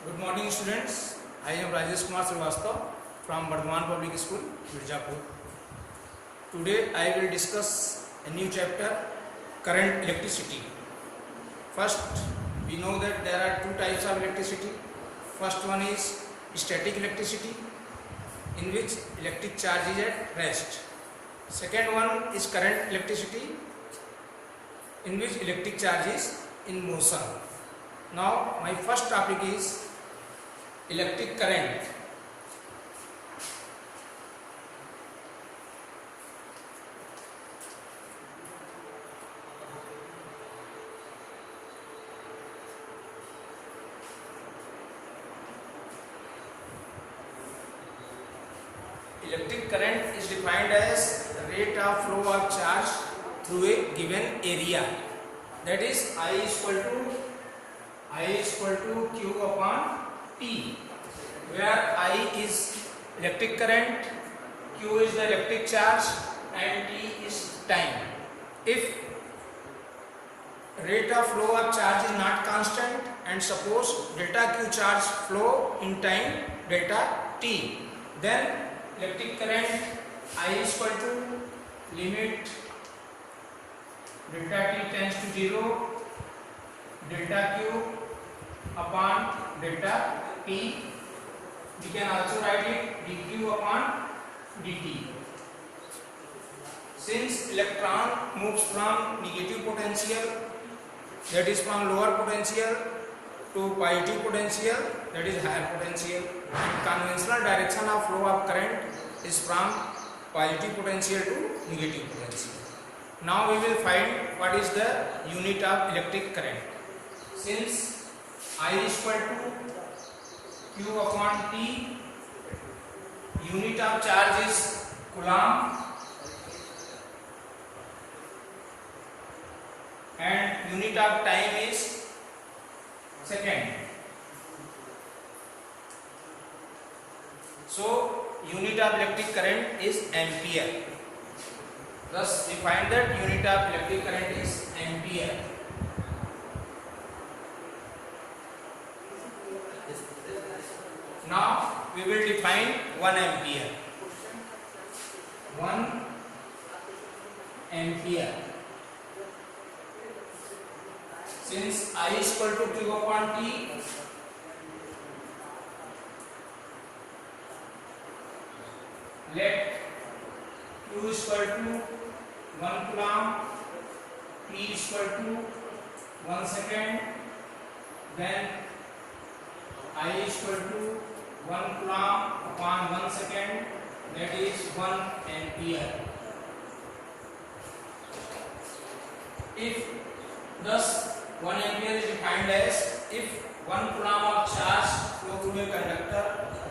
Good morning, students. I am Rajesh Kumar Srivastava from Bardhaman Public School, Mirzapur. Today I will discuss a new chapter, current electricity. First, we know that there are two types of electricity. First one is static electricity, in which electric charge is at rest. Second one is current electricity, in which electric charge is in motion. Now, my first topic is electric current. Electric current is defined as the rate of flow of charge through a given area. That is I is equal to Q upon T, where I is electric current, Q is the electric charge, and T is time. If rate of flow of charge is not constant, and suppose delta Q charge flow in time delta T, then electric current I is equal to limit delta T tends to 0, delta Q upon delta T. We can also write it dq upon dt. Since electron moves from negative potential, that is from lower potential, to positive potential, that is higher potential, and conventional direction of flow of current is from positive potential to negative potential. Now we will find what is the unit of electric current. Since I is equal to Q upon T, unit of charge is Coulomb, and unit of time is second. So unit of electric current is ampere. Thus we find that unit of electric current is ampere. Now we will define 1 ampere. 1 ampere. Since I is equal to Q upon T, let Q is equal to 1 coulomb, T is equal to 1 second, then I is equal to 1 coulomb upon 1 second, that is 1 ampere. If thus 1 ampere is defined as if 1 coulomb of charge flow through a conductor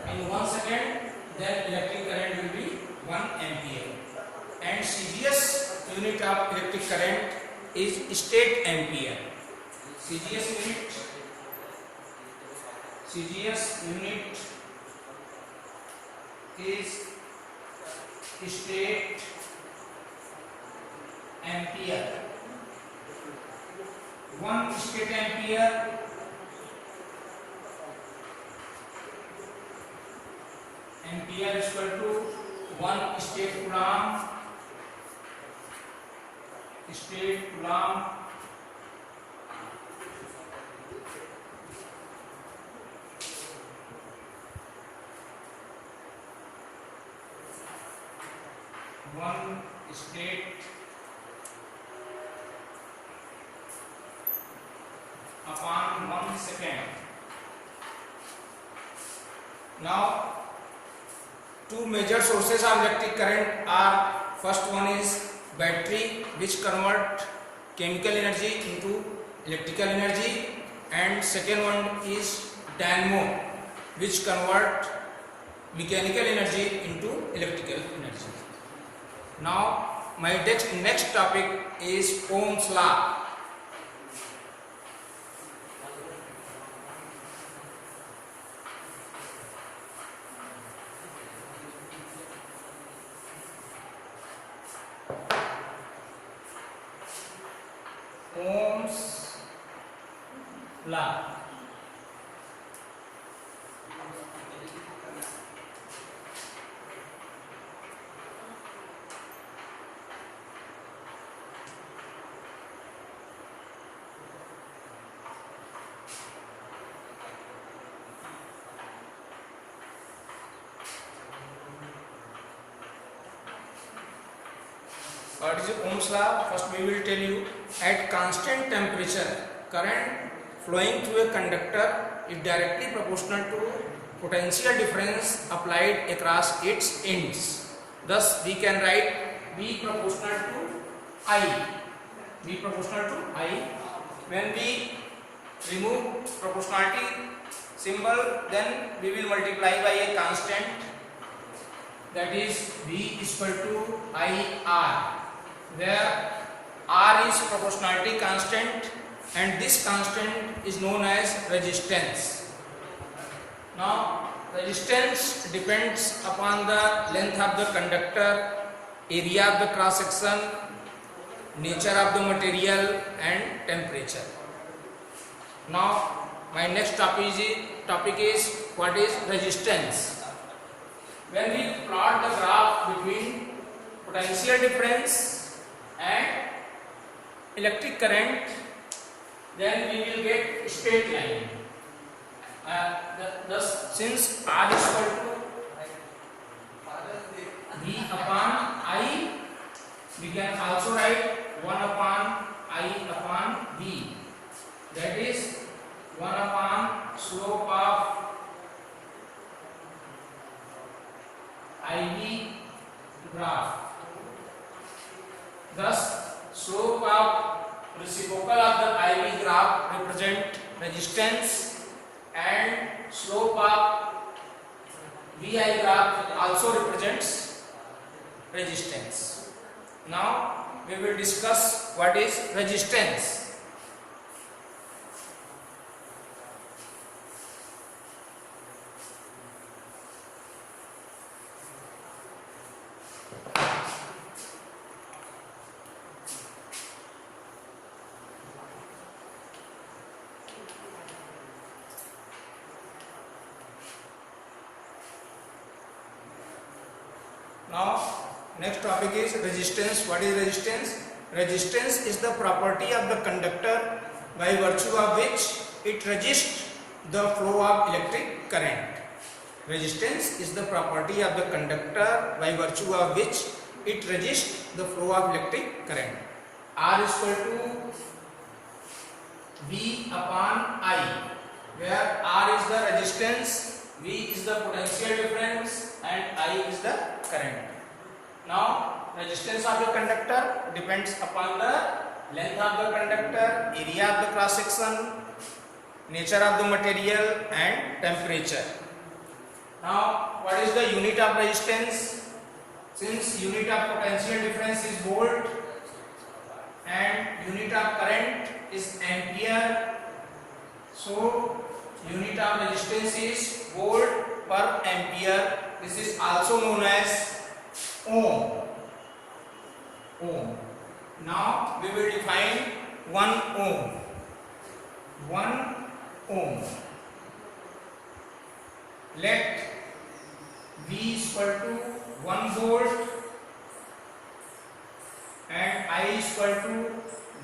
in 1 second, then electric current will be 1 ampere. And CGS unit of electric current is state ampere. CGS unit is state ampere. 1 state ampere is equal to 1 state coulomb. One state upon 1 second. Now, two major sources of electric current are, first one is battery, which convert chemical energy into electrical energy, and second one is dynamo, which convert mechanical energy into electrical energy. Now my next topic is Ohm's law. Ohm's law. What is Ohm's law? First we will tell you. At constant temperature, current flowing through a conductor is directly proportional to potential difference applied across its ends. Thus we can write V proportional to I. V proportional to I. When we remove proportionality symbol, then we will multiply by a constant, that is V is equal to IR, where R is proportionality constant and this constant is known as resistance. Now resistance depends upon the length of the conductor, area of the cross section, nature of the material and temperature. Now my next topic is what is resistance. When we plot the graph between potential difference and electric current, then we will get straight line. Thus, since R is equal to V upon I, we can also write 1 upon I upon V. That is 1 upon slope of IV graph. Thus, slope of reciprocal of the IV graph represent resistance and slope of VI graph also represents resistance. Now we will discuss what is resistance. Now next topic is resistance. What is resistance? Resistance is the property of the conductor by virtue of which it resists the flow of electric current. Resistance is the property of the conductor by virtue of which it resists the flow of electric current. R is equal to V upon I, where R is the resistance, V is the potential difference and I is the current. Now resistance of the conductor depends upon the length of the conductor, area of the cross section, nature of the material and temperature. Now what is the unit of resistance? Since unit of potential difference is volt and unit of current is ampere, so unit of resistance is volt per ampere. This is also known as ohm. Now we will define 1 ohm. 1 ohm. Let V is equal to 1 volt and I is equal to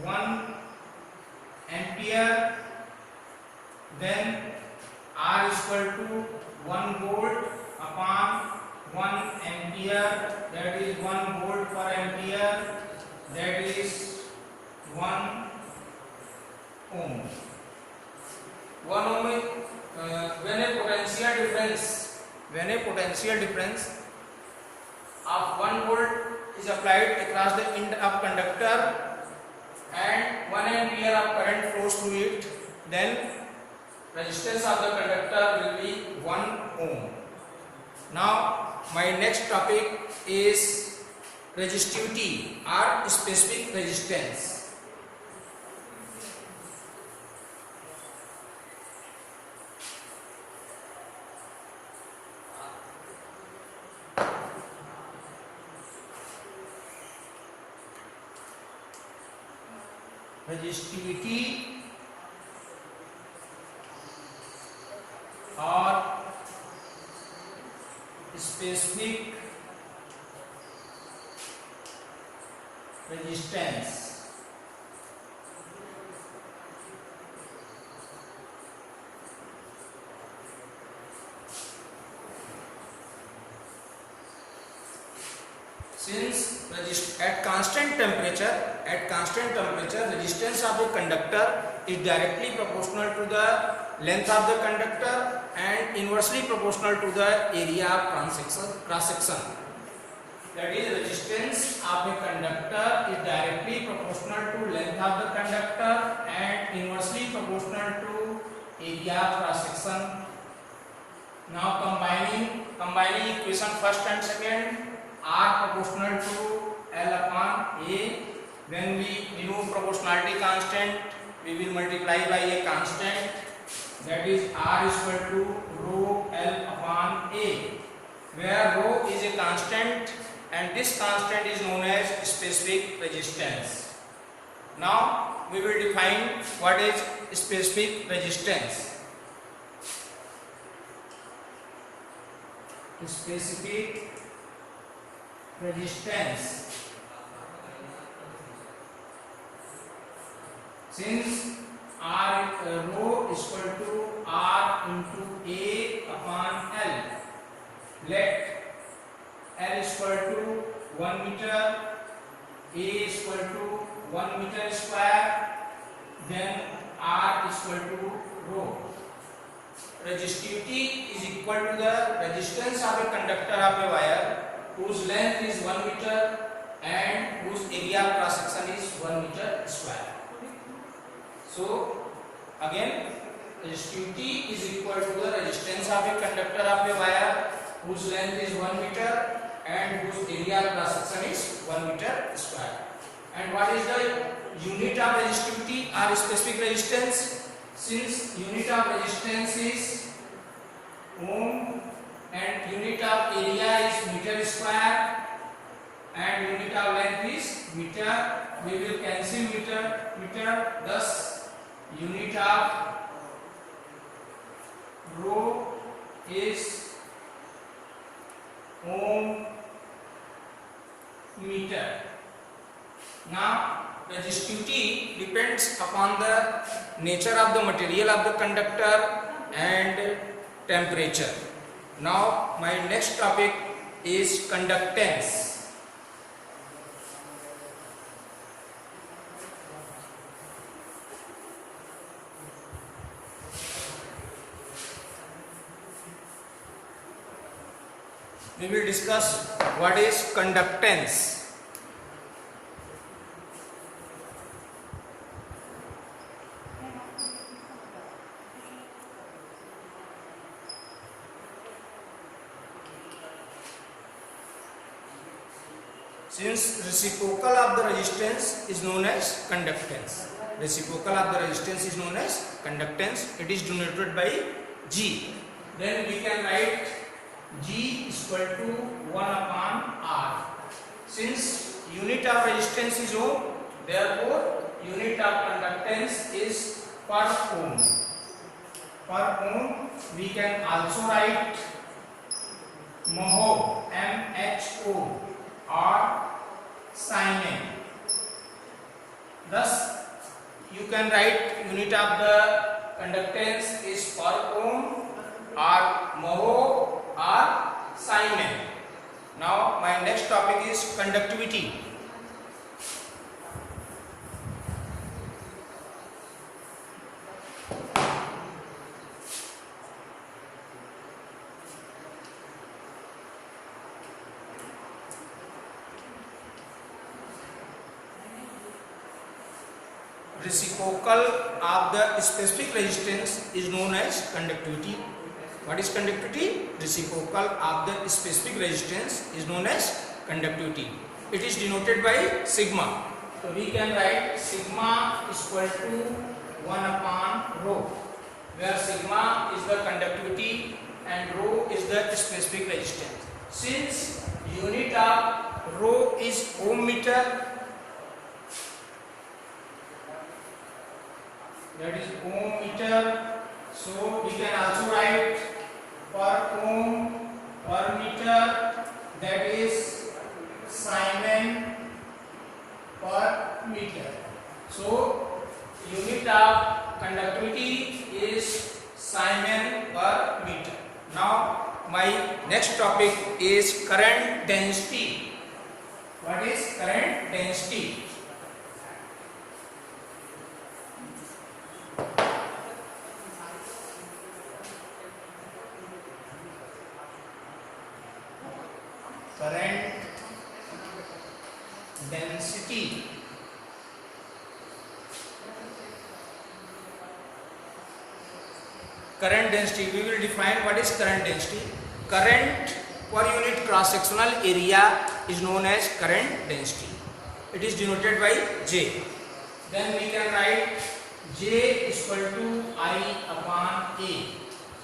1 ampere. Then R is equal to 1 volt upon 1 ampere, that is 1 volt per ampere, that is 1 ohm. 1 ohm is when a potential difference of 1 volt is applied across the end of conductor and 1 ampere of current flows through it, then resistance of the conductor will be 1 ohm. Now my next topic is resistivity or specific resistance. Resistivity or specific resistance. Since at constant temperature, resistance of the conductor is directly proportional to the length of the conductor and inversely proportional to the area of cross section. That is, resistance of a conductor is directly proportional to length of the conductor and inversely proportional to area of cross section. Now combining equation first and second, R proportional to L upon A. When we remove proportionality constant, we will multiply by a constant, that is R is equal to rho L upon A, where rho is a constant and this constant is known as specific resistance. Now we will define what is specific resistance. Specific resistance, since rho is equal to R into A upon L, let L is equal to 1 meter, A is equal to 1 meter square, then R is equal to rho. Resistivity is equal to the resistance of a conductor of a wire whose length is 1 meter and whose area of cross section is 1 meter square. So again, resistivity is equal to the resistance of a conductor of a wire whose length is 1 meter and whose area of cross section is 1 meter square. And what is the unit of resistivity or specific resistance? Since unit of resistance is ohm and unit of area is meter square and unit of length is meter, we will cancel meter, thus unit of rho is ohm meter. Now resistivity depends upon the nature of the material of the conductor and temperature. Now my next topic is conductance. We will discuss what is conductance. Since reciprocal of the resistance is known as conductance. Reciprocal of the resistance is known as conductance. It is denoted by G. Then we can write G is equal to 1 upon R. Since unit of resistance is ohm, therefore unit of conductance is per ohm. Per ohm we can also write mho, MHO, or Simon. Thus you can write unit of the conductance is per ohm or mho or Simon. Now my next topic is conductivity. Reciprocal of the specific resistance is known as conductivity. What is conductivity? Reciprocal of the specific resistance is known as conductivity. It is denoted by sigma. So we can write sigma is equal to 1 upon rho, where sigma is the conductivity and rho is the specific resistance. Since unit of rho is ohm meter, that is ohm meter, so we can also write per ohm per meter So unit of conductivity is Simon per meter. Now my next topic is current density. What is current density? Current density. Current density, we will define what is current density. Current per unit cross sectional area is known as current density. It is denoted by J. Then we can write J is equal to I upon A.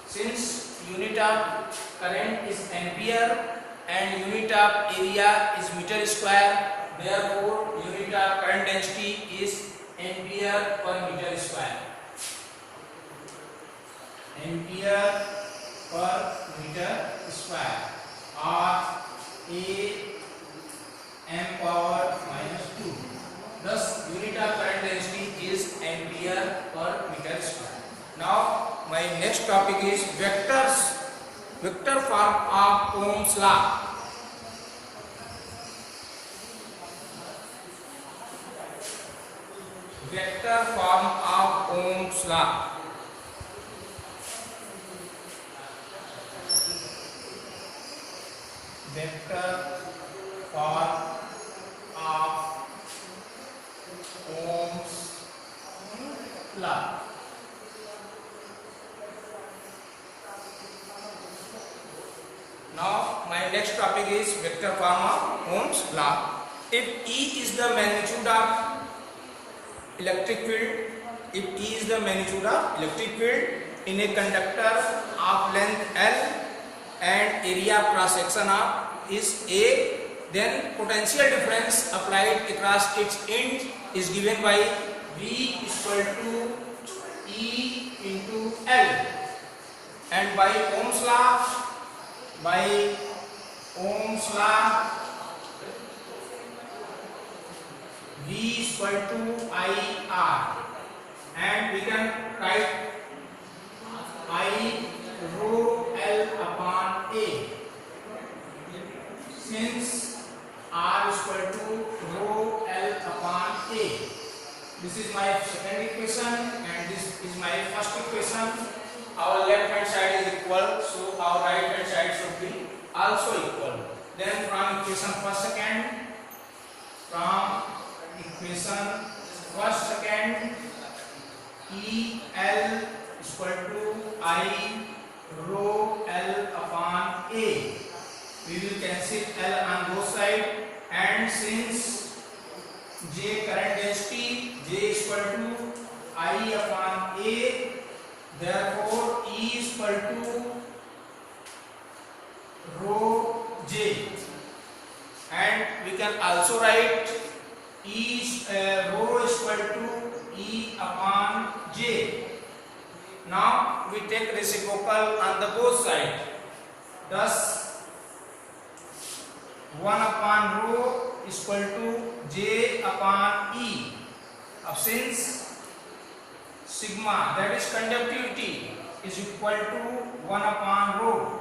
Since unit of current is ampere and unit of area is meter square, therefore unit of current density is ampere per meter square. Ampere per meter square, or A m power minus 2. Thus unit of current density is ampere per meter square. Now my next topic is vectors. Vector form of Ohm's law. Vector form of Ohm's law. Vector form of Ohm's law. Now my next topic is vector form of Ohm's law. If E is the magnitude of electric field, if E is the magnitude of electric field in a conductor of length L and area cross section of is A, then potential difference applied across its end is given by V is equal to E into L, and by Ohm's law, V is equal to IR, and we can write I rho L upon A. Since R is equal to rho L upon A. This is my second equation and this is my first equation. Our left hand side is equal, so our right hand side should be also equal. Then from equation first second, E L is equal to I rho L upon A. We will cancel L on both sides, and since J current density, J is equal to I upon A, therefore E is equal to rho J, and we can also write rho is equal to E upon J. Now we take reciprocal on the both sides. Thus 1 upon rho is equal to J upon E. Since sigma, that is conductivity, is equal to 1 upon rho,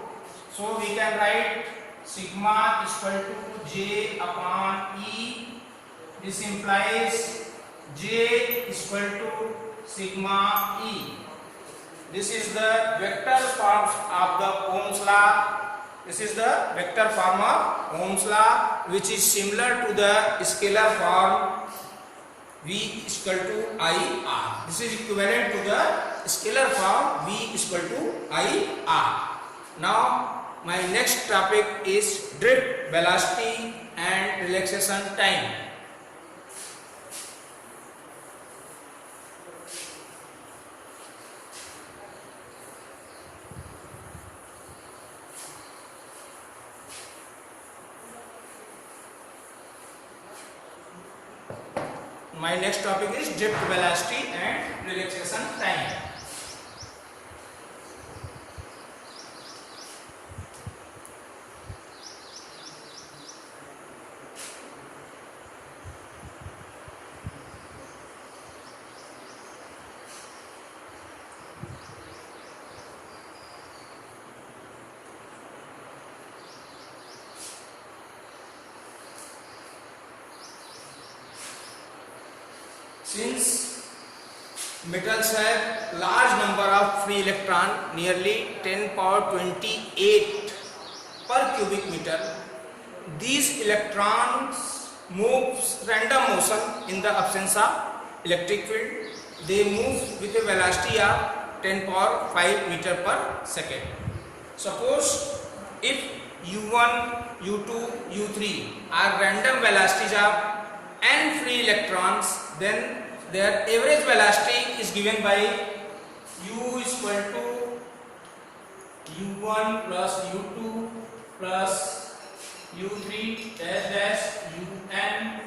so we can write sigma is equal to J upon E. This implies J is equal to sigma E. This is the vector form of the Ohm's law. This is the vector form of Ohm's law, which is similar to the scalar form V is equal to IR. This is equivalent to the scalar form V is equal to IR. Now my next topic is drift velocity and relaxation time. My next topic is drift velocity and relaxation time. since metals have large number of free electron, nearly 10 power 28 per cubic meter, these electrons moves random motion in the absence of electric field. They move with a velocity of 10 power 5 meter per second. Suppose if u1, u2, u3 are random velocities of n free electrons, then their average velocity is given by u is equal to u1 plus u2 plus u3 dash dash un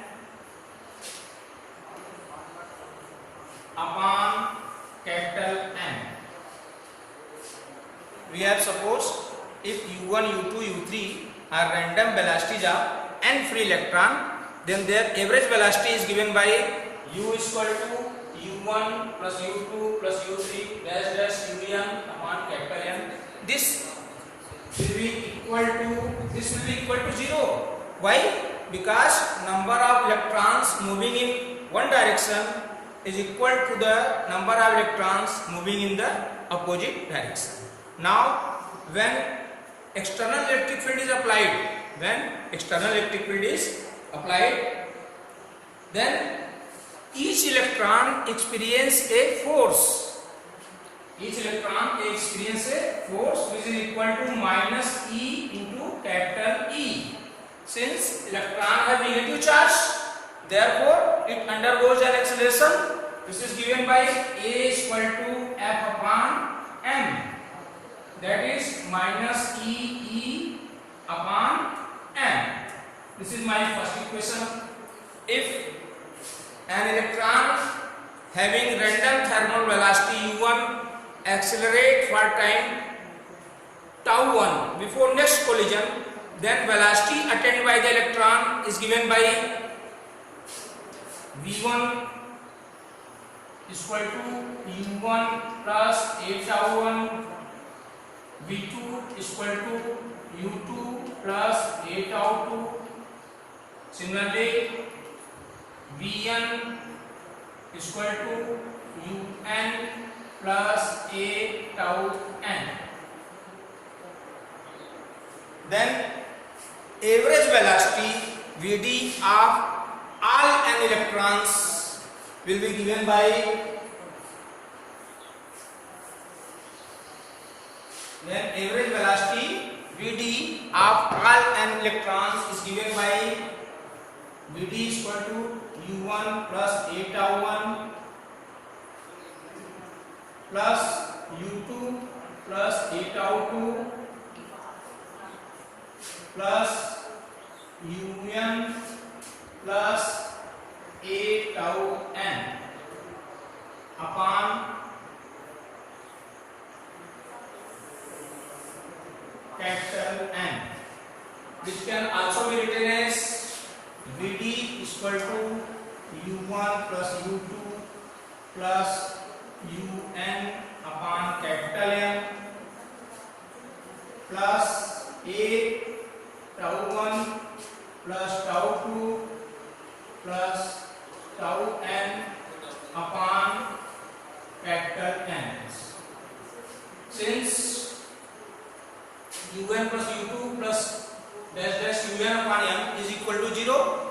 upon capital N. We have supposed if u1, u2, u3 are random velocities of n free electron, then their average velocity is given by u is equal to u1 plus u2 plus u3 dash dash un upon capital N. This will be equal to 0. Why? Because number of electrons moving in one direction is equal to the number of electrons moving in the opposite direction. Now when external electric field is applied, then each electron experience a force. Which is equal to minus E into capital E. Since electron have negative charge, therefore it undergoes an acceleration. This is given by A is equal to F upon M. That is minus E upon M. This is my first equation. If an electron having random thermal velocity u1 accelerate for time tau 1 before next collision, then velocity attained by the electron is given by v1 is equal to u1 plus a tau 1, v2 is equal to u2 plus a tau 2. Similarly, vn is equal to un plus a tau n. Then average velocity Vd of all n electrons will be given by average velocity Vd of all n electrons is given by Vd is equal to u1 plus a tau 1 plus u2 plus a tau 2 plus un plus a tau n upon capital N, which can also be written as Vd is equal to u1 plus u2 plus un upon capital N plus a tau 1 plus tau 2 plus tau n upon capital N. Since un plus u2 plus dash dash un upon m is equal to 0,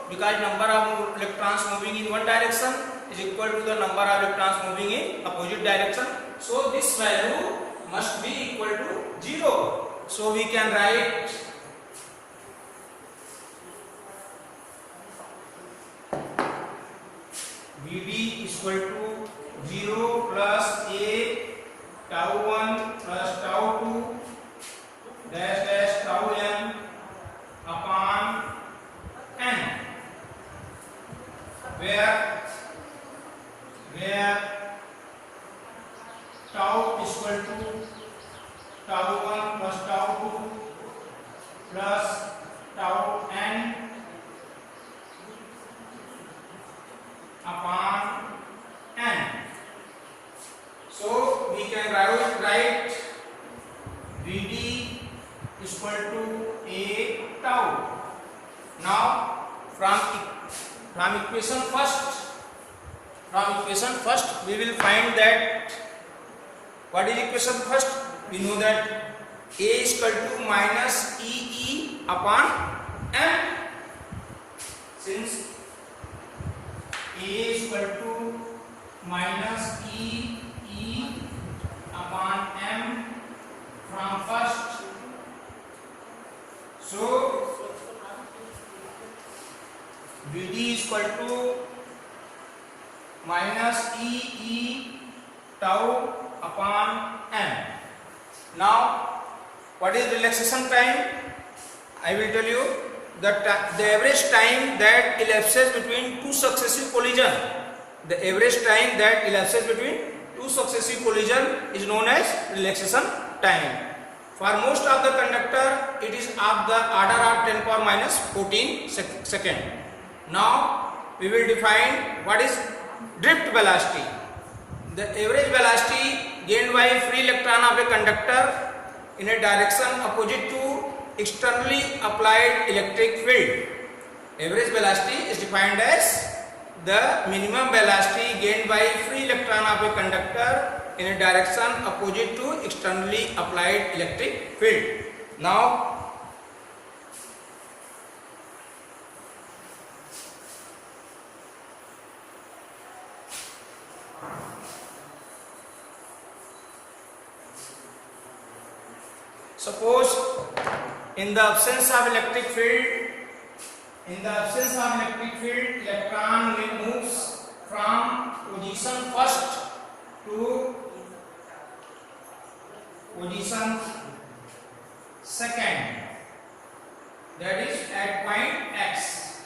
because number of electrons moving in one direction is equal to the number of electrons moving in opposite direction, so this value must be equal to 0. So we can write Vd is equal to 0 plus a tau 1 plus tau 2 dash dash tau n upon n, where tau is equal to tau 1 plus tau 2 plus tau n upon n. So we can write Vd is equal to a tau. Now from equation first From equation first we will find that what is equation first? We know that A is equal to minus EE upon M. Since A is equal to minus EE upon M from first, so BD is equal to minus EE tau upon M. Now what is relaxation time? I will tell you that the average time that elapses between two successive collision, the average time that elapses between two successive collision is known as relaxation time. For most of the conductor it is of the order of 10 power minus 14 second. Now we will define what is drift velocity. The average velocity gained by free electron of a conductor in a direction opposite to externally applied electric field. Average velocity is defined as the minimum velocity gained by free electron of a conductor in a direction opposite to externally applied electric field. Now suppose in the absence of electric field, electron moves from position first to position second, that is at point X.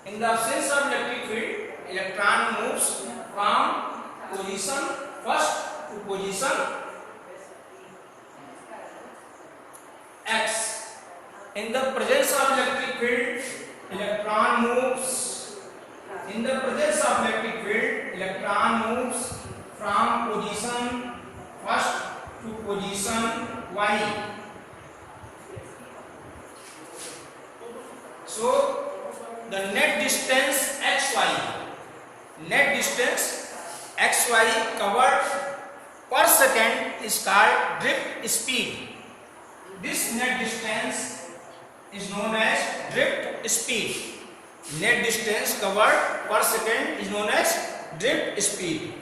In the absence of electric field, electron moves from position first to position X. In the presence of electric field, electron moves from position first to position Y. So the net distance xy covered per second is called drift speed. This net distance is known as drift speed. Net distance covered per second is known as drift speed.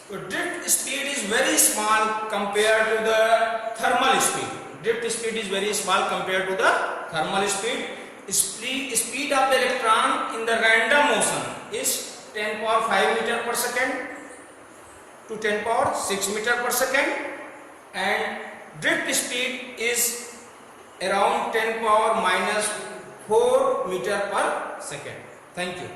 So drift speed is very small compared to the thermal speed. Drift speed is very small compared to the thermal speed. Speed of the electron in the random motion is 10 power 5 meter per second to 10 power 6 meter per second, and drift speed is around 10 power minus 4 meter per second. Thank you.